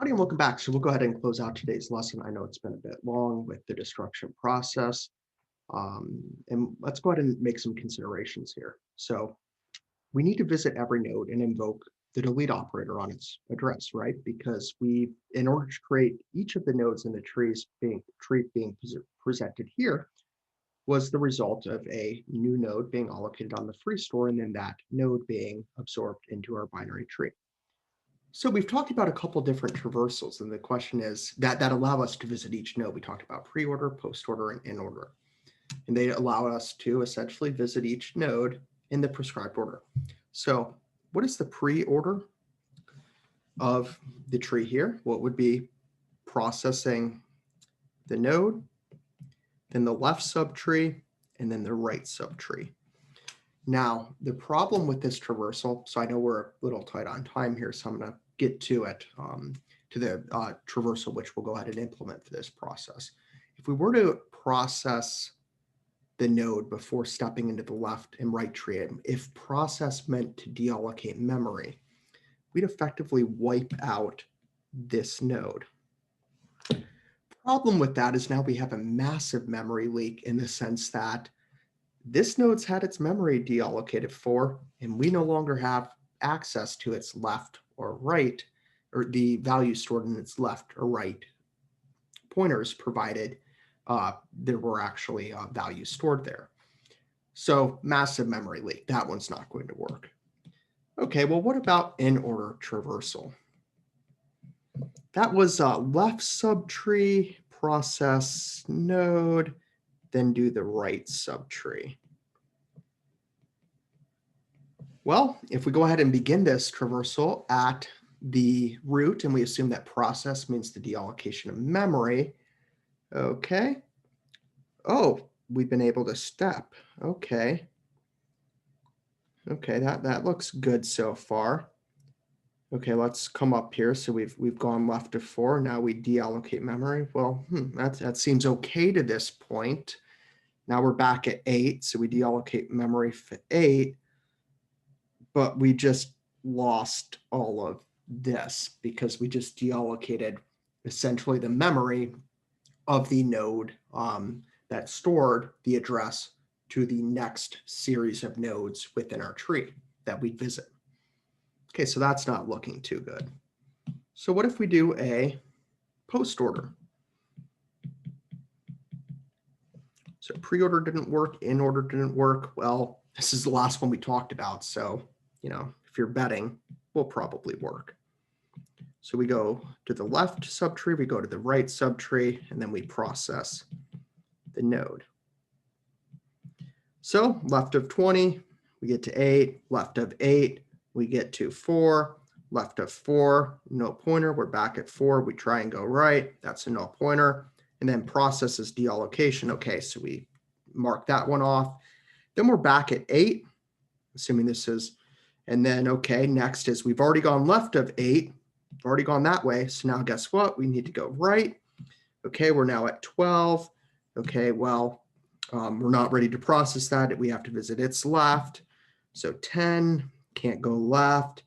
Howdy and welcome back. So we'll go ahead and close out today's lesson. I know it's been a bit long with the destruction process. And let's go ahead and make some considerations here. So we need to visit every node and invoke the delete operator on its address, right? Because in order to create each of the nodes in the tree being presented here, was the result of a new node being allocated on the free store and then that node being absorbed into our binary tree. So we've talked about a couple different traversals, and the question is that allow us to visit each node. We talked about pre-order, post-order, and in-order. And they allow us to essentially visit each node in the prescribed order. So what is the pre-order of the tree here? What would be processing the node, then the left subtree, and then the right subtree. Now, the problem with this traversal, so I know we're a little tight on time here, so I'm going to get to it, to the traversal, which we'll go ahead and implement for this process. If we were to process the node before stepping into the left and right tree, if process meant to deallocate memory, we'd effectively wipe out this node. Problem with that is now we have a massive memory leak in the sense that this node's had its memory deallocated for, and we no longer have access to its left or right, or the value stored in its left or right pointers, provided there were actually values stored there. So massive memory leak. That one's not going to work. Okay, well, what about in-order traversal? That was left subtree, process node, then do the right subtree. Well, if we go ahead and begin this traversal at the root, and we assume that process means the deallocation of memory, okay. Oh, we've been able to step. Okay. Okay, that looks good so far. Okay, let's come up here. So we've gone left of 4. Now we deallocate memory. Well, that seems okay to this point. Now we're back at 8, so we deallocate memory for 8, but we just lost all of this because we just deallocated essentially the memory of the node that stored the address to the next series of nodes within our tree that we visit. Okay, so that's not looking too good. So what if we do a post order? So pre-order didn't work, in order didn't work. Well, this is the last one we talked about. So, if you're betting, will probably work. So we go to the left subtree, we go to the right subtree, and then we process the node. So left of 20, we get to 8, left of 8, we get to 4, left of 4, no pointer, we're back at 4, we try and go right, that's a no pointer, and then processes deallocation. Okay, so we mark that one off. Then we're back at 8, assuming this is, and then, okay, next is we've already gone left of 8, we've already gone that way, so now guess what? We need to go right. Okay, we're now at 12. Okay, well, we're not ready to process that. We have to visit its left. So 10, can't go left,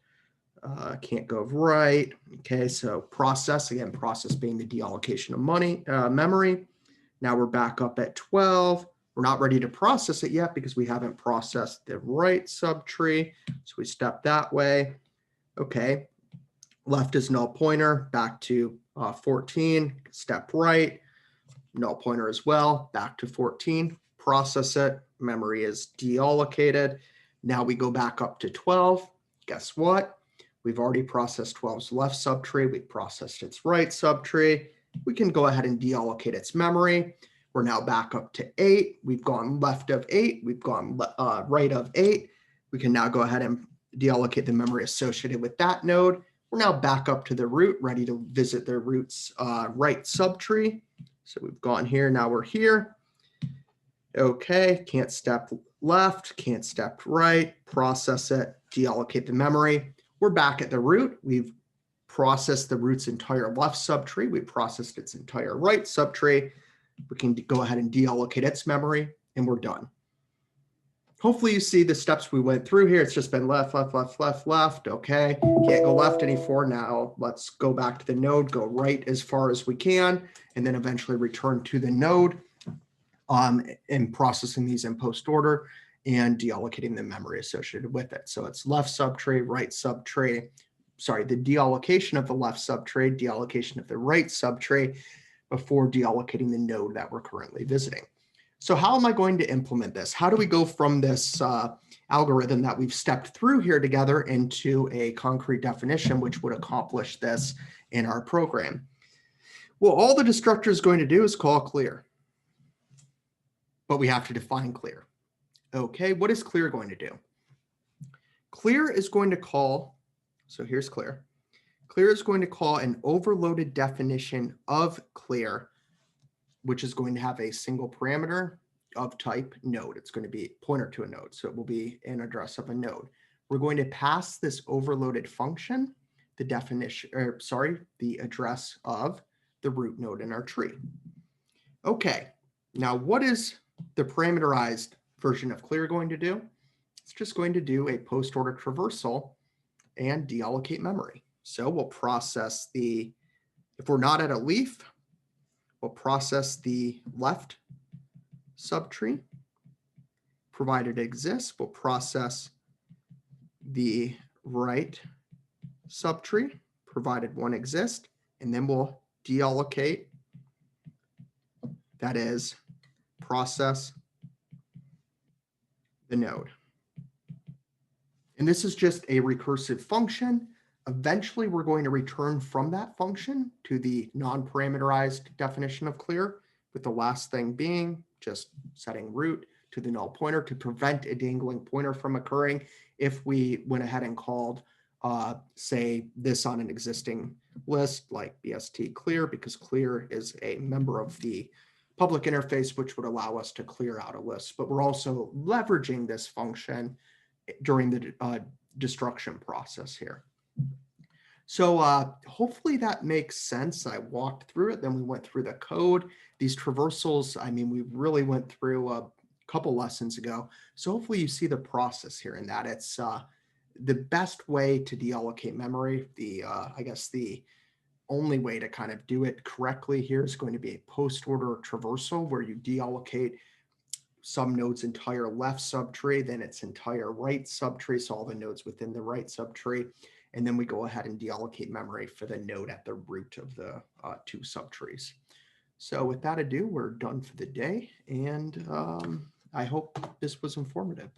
can't go right. Okay, so process, again, process being the deallocation of memory. Now we're back up at 12. We're not ready to process it yet because we haven't processed the right subtree. So we step that way. Okay, left is null pointer, back to 14, step right, null pointer as well, back to 14, process it, memory is deallocated. Now we go back up to 12. Guess what? We've already processed 12's left subtree. We've processed its right subtree. We can go ahead and deallocate its memory. We're now back up to 8. We've gone left of 8. We've gone right of 8. We can now go ahead and deallocate the memory associated with that node. We're now back up to the root, ready to visit the root's right subtree. So we've gone here, now we're here. Okay, can't step left, can't step right, process it, deallocate the memory. We're back at the root. We've processed the root's entire left subtree. We processed its entire right subtree. We can go ahead and deallocate its memory, and we're done. hopefully you see the steps we went through here. It's just been left, left, left, left, left. Okay, can't go left anymore. Now let's go back to the node, go right as far as we can, and then eventually return to the node and processing these in post order and deallocating the memory associated with it. So it's left subtree, right subtree, sorry, the deallocation of the left subtree, deallocation of the right subtree before deallocating the node that we're currently visiting. So how am I going to implement this? How do we go from this algorithm that we've stepped through here together into a concrete definition which would accomplish this in our program? Well, all the destructor is going to do is call clear, but we have to define clear. Okay, what is clear going to do? Clear is going to call, so here's clear. Clear is going to call an overloaded definition of clear, which is going to have a single parameter of type node. It's going to be pointer to a node, so it will be an address of a node. We're going to pass this overloaded function the definition, or sorry, the address of the root node in our tree. Okay, now what is the parameterized version of clear going to do? It's just going to do a post order traversal and deallocate memory. So we'll process the, if we're not at a leaf, we'll process the left subtree, provided it exists. We'll process the right subtree, provided one exists, and then we'll deallocate, that is, process the node. And this is just a recursive function. Eventually, we're going to return from that function to the non-parameterized definition of clear, with the last thing being just setting root to the null pointer to prevent a dangling pointer from occurring if we went ahead and called, say, this on an existing list like BST clear, because clear is a member of the public interface, which would allow us to clear out a list. But we're also leveraging this function during the destruction process here. So hopefully that makes sense. I walked through it, then we went through the code. These traversals, I mean, we really went through a couple lessons ago. So hopefully you see the process here in that it's the best way to deallocate memory. I guess the only way to kind of do it correctly here is going to be a post-order traversal where you deallocate some node's entire left subtree, then its entire right subtree, so all the nodes within the right subtree. And then we go ahead and deallocate memory for the node at the root of the two subtrees. So with that ado, we're done for the day. And I hope this was informative.